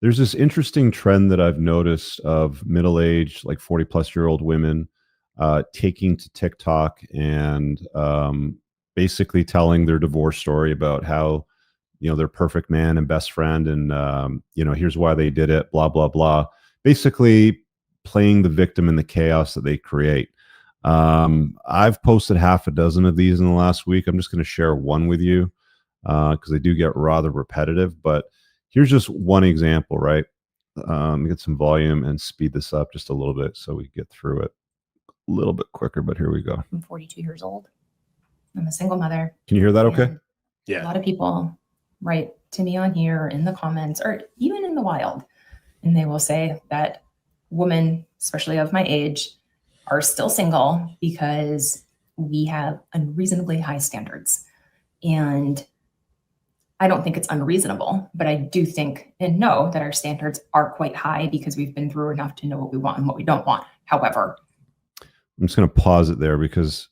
There's this interesting trend that I've noticed of middle-aged, like 40-plus-year-old women, taking to TikTok and, basically telling their divorce story about how, their perfect man and best friend and, here's why they did it, blah, blah, blah. Basically playing the victim in the chaos that they create. I've posted half a dozen of these in the last week. I'm just gonna share one with you, because they do get rather repetitive, but here's just one example, right? Get some volume and speed this up just a little bit so we get through it a little bit quicker, but here we go. I'm 42 years old. I'm a single mother. Can you hear that okay? Yeah. A lot of people write to me on here in the comments or even in the wild, and they will say that women, especially of my age, are still single because we have unreasonably high standards. And I don't think it's unreasonable, but I do think and know that our standards are quite high because we've been through enough to know what we want and what we don't want. However, I'm just going to pause it there because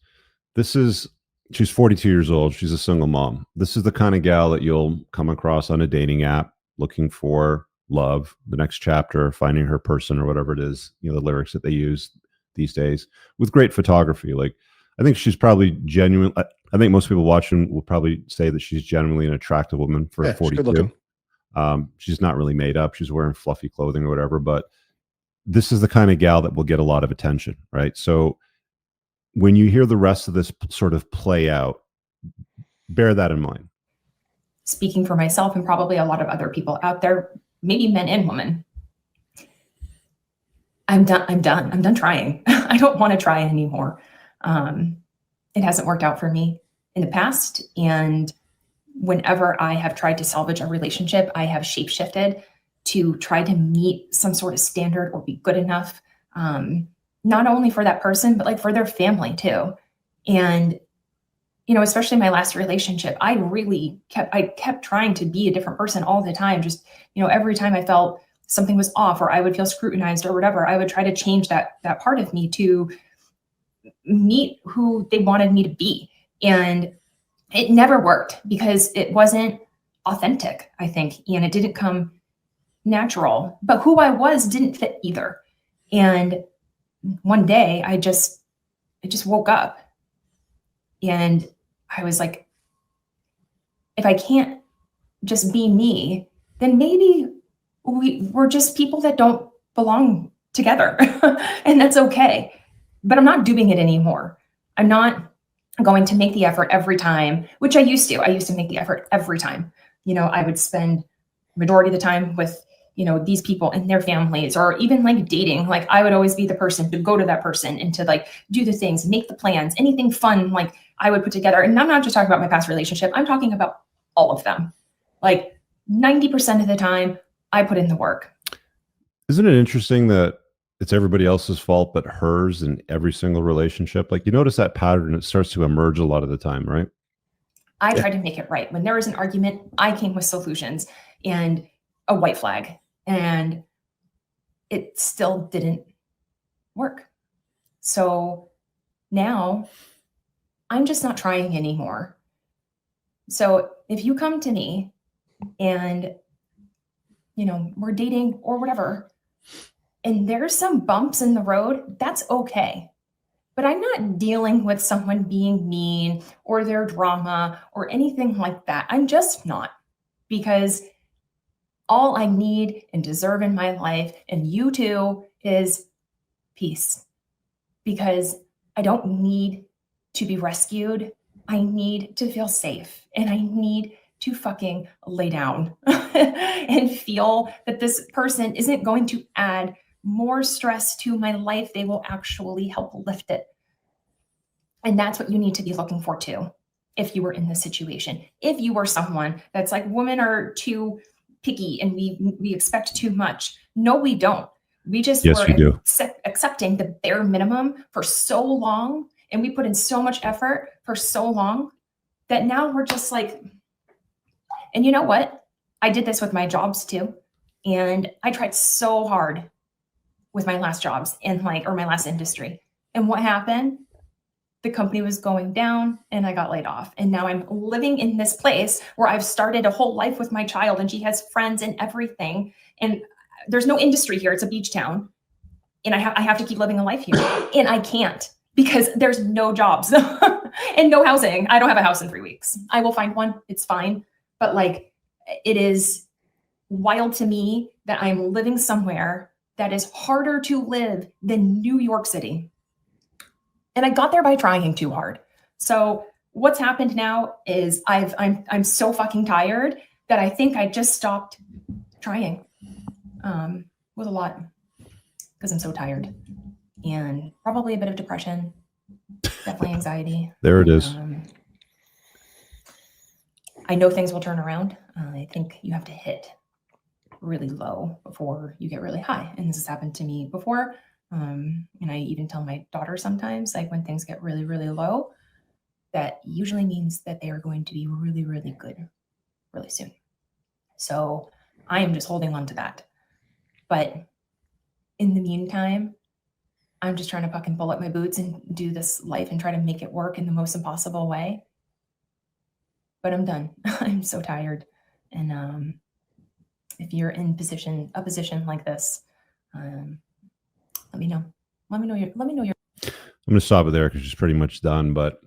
she's 42 years old. She's a single mom. This is the kind of gal that you'll come across on a dating app looking for love, the next chapter, finding her person or whatever it is, the lyrics that they use these days with great photography. Like, I think she's probably genuine. I think most people watching will probably say that she's genuinely an attractive woman for 42. She's not really made up. She's wearing fluffy clothing or whatever, but this is the kind of gal that will get a lot of attention, right? So when you hear the rest of this sort of play out, bear that in mind. Speaking for myself and probably a lot of other people out there, maybe men and women, I'm done trying. I don't want to try anymore. It hasn't worked out for me in the past. And whenever I have tried to salvage a relationship, I have shapeshifted to try to meet some sort of standard or be good enough, not only for that person, but like for their family too. And, especially my last relationship, I kept trying to be a different person all the time. Just, every time I felt something was off or I would feel scrutinized or whatever, I would try to change that part of me to meet who they wanted me to be. And it never worked because it wasn't authentic, I think, and it didn't come natural, but who I was didn't fit either. And one day I just woke up and I was like, if I can't just be me, then maybe we're just people that don't belong together. And that's okay. But I'm not doing it anymore. I'm not going to make the effort every time, which I used to. I used to make the effort every time. I would spend majority of the time with, these people and their families, or even like dating. Like I would always be the person to go to that person and to like do the things, make the plans, anything fun, like I would put together. And I'm not just talking about my past relationship. I'm talking about all of them. Like 90% of the time I put in the work. Isn't it interesting that it's everybody else's fault but hers in every single relationship? Like, you notice that pattern, it starts to emerge a lot of the time, right? I tried to make it right. When there was an argument, I came with solutions and a white flag, and it still didn't work. So now I'm just not trying anymore. So if you come to me and, we're dating or whatever, and there's some bumps in the road, that's okay. But I'm not dealing with someone being mean or their drama or anything like that. I'm just not, because all I need and deserve in my life, and you too, is peace. Because I don't need to be rescued. I need to feel safe, and I need to fucking lay down and feel that this person isn't going to add more stress to my life. They will actually help lift it. And that's what you need to be looking for too, if you were in this situation. If you were someone that's like, women are too picky and we expect too much. No, we don't. We just were accepting the bare minimum for so long, and we put in so much effort for so long that now we're just like, and you know what? I did this with my jobs too. And I tried so hard with my last jobs and my last industry. And what happened? The company was going down and I got laid off. And now I'm living in this place where I've started a whole life with my child and she has friends and everything. and there's no industry here. It's a beach town. And I have to keep living a life here. And I can't because there's no jobs and no housing. I don't have a house in 3 weeks. I will find one. It's fine. But like, it is wild to me that I'm living somewhere that is harder to live than New York City. And I got there by trying too hard. So what's happened now is I'm so fucking tired that I think I just stopped trying with a lot because I'm so tired and probably a bit of depression, definitely anxiety. There it is. I know things will turn around. I think you have to hit really low before you get really high. And this has happened to me before. And I even tell my daughter sometimes, like when things get really, really low, that usually means that they are going to be really, really good really soon. So I am just holding on to that. But in the meantime, I'm just trying to fucking pull up my boots and do this life and try to make it work in the most impossible way. But I'm done. I'm so tired. And if you're in a position like this, let me know. Let me know your. I'm going to stop it there because she's pretty much done. But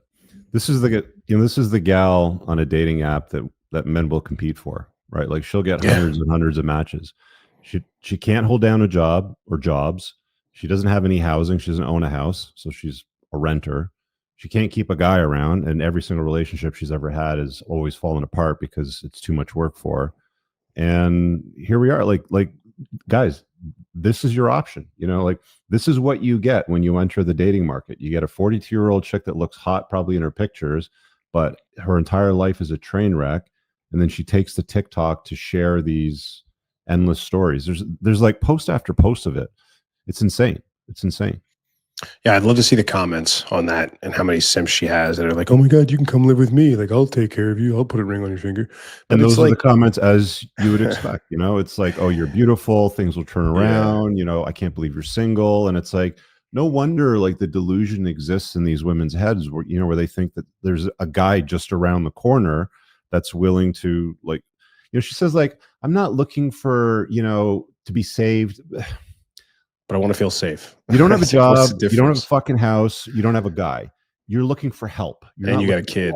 this is the gal on a dating app that men will compete for, right? Like she'll get hundreds and hundreds of matches. She can't hold down a job or jobs. She doesn't have any housing. She doesn't own a house, so she's a renter. She can't keep a guy around, and every single relationship she's ever had is always fallen apart because it's too much work for her. And here we are, like guys, this is your option. Like this is what you get when you enter the dating market. You get a 42-year-old chick that looks hot probably in her pictures, but her entire life is a train wreck. And then she takes the TikTok to share these endless stories. There's like post after post of it. It's insane. It's insane. Yeah, I'd love to see the comments on that and how many simps she has that are like, "Oh my God, you can come live with me. Like, I'll take care of you. I'll put a ring on your finger." But and those are the comments as you would expect. It's like, "Oh, you're beautiful. Things will turn around. I can't believe you're single." And it's like, no wonder like the delusion exists in these women's heads where they think that there's a guy just around the corner that's willing to like, she says like, "I'm not looking for, to be saved. But I want to feel safe." You don't have a job. You don't have a fucking house. You don't have a guy. You're looking for help. And you got a kid.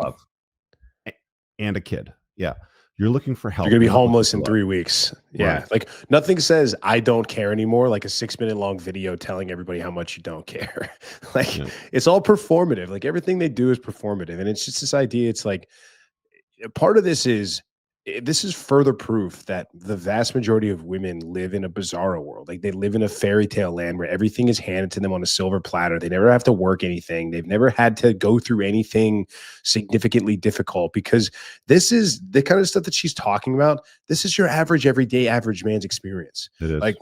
And a kid. Yeah. You're looking for help. You're going to be homeless in 3 weeks. Yeah. Right. Like nothing says I don't care anymore. Like a 6-minute long video telling everybody how much you don't care. Like it's all performative. Like everything they do is performative. And it's just this idea. It's like part of this is further proof that the vast majority of women live in a bizarro world. Like they live in a fairy tale land where everything is handed to them on a silver platter. They never have to work anything. They've never had to go through anything significantly difficult because this is the kind of stuff that she's talking about. This is your average, everyday average man's experience. It is. Like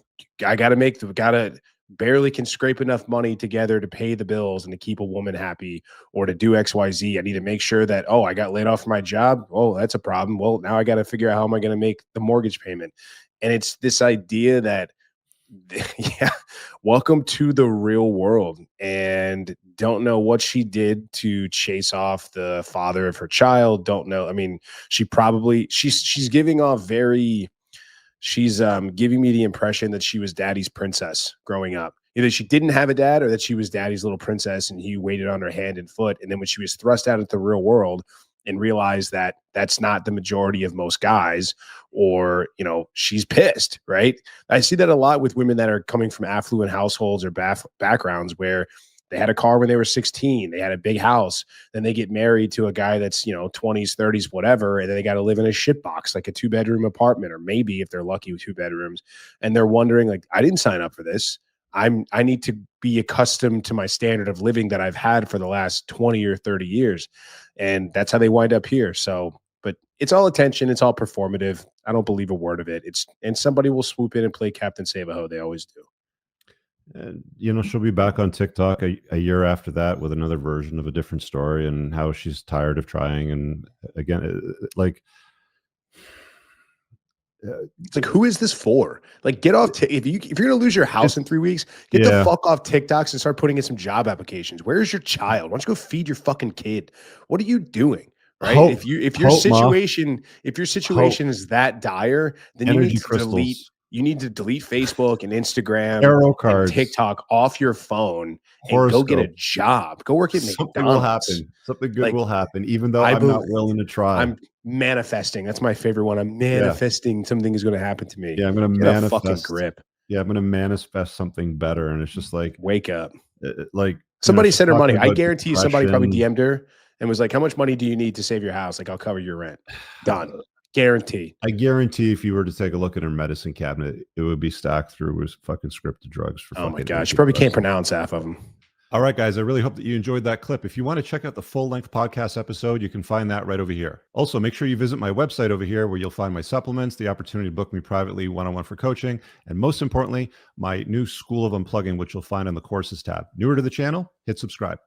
I gotta barely can scrape enough money together to pay the bills and to keep a woman happy or to do XYZ. I need to make sure that, oh, I got laid off from my job. Oh, that's a problem. Well, now I got to figure out how am I going to make the mortgage payment? And it's this idea that, welcome to the real world, and don't know what she did to chase off the father of her child. Don't know. I mean, she's giving off she's giving me the impression that she was daddy's princess growing up. Either she didn't have a dad or that she was daddy's little princess and he waited on her hand and foot. And then when she was thrust out into the real world and realized that that's not the majority of most guys, or, she's pissed, right? I see that a lot with women that are coming from affluent households or backgrounds where they had a car when they were 16. They had a big house. Then they get married to a guy that's, 20s, 30s, whatever. And then they got to live in a shit box, like a 2-bedroom apartment, or maybe if they're lucky with 2 bedrooms. And they're wondering like, I didn't sign up for this. I need to be accustomed to my standard of living that I've had for the last 20 or 30 years. And that's how they wind up here. So, but it's all attention. It's all performative. I don't believe a word of it. And somebody will swoop in and play Captain Save-A-Ho. They always do. And she'll be back on TikTok a year after that with another version of a different story and how she's tired of trying. And again, it's like, who is this for? Like, get off. If you're gonna lose your house in 3 weeks, get the fuck off TikToks and start putting in some job applications. Where's your child? Why don't you go feed your fucking kid? What are you doing? Right? If your situation is that dire, then you need to delete. You need to delete Facebook and Instagram Tarot and cards, TikTok off your phone and horoscope. go get a job. Go work at Something will McDonald's. happen. Something good Like, will happen, even though I I'm not bel- willing to try. I'm manifesting. That's my favorite one. I'm manifesting something is going to happen to me. Yeah, I'm going to Get a manifest. fucking grip. Yeah, I'm going to manifest something better. And it's just like, Wake up. like Somebody she's sent her money. talking I about guarantee you somebody probably depression. DM'd her and was like, how much money do you need to save your house? Like, I'll cover your rent. Done. Guarantee. I guarantee if you were to take a look at her medicine cabinet, it would be stacked through with fucking scripted drugs for Oh my fucking gosh. She probably can't pronounce half of them. All right, guys, I really hope that you enjoyed that clip. If you want to check out the full-length podcast episode, you can find that right over here. Also, make sure you visit my website over here where you'll find my supplements, the opportunity to book me privately one-on-one for coaching, and most importantly, my new School of Unplugging, which you'll find on the courses tab. Newer to the channel, hit subscribe.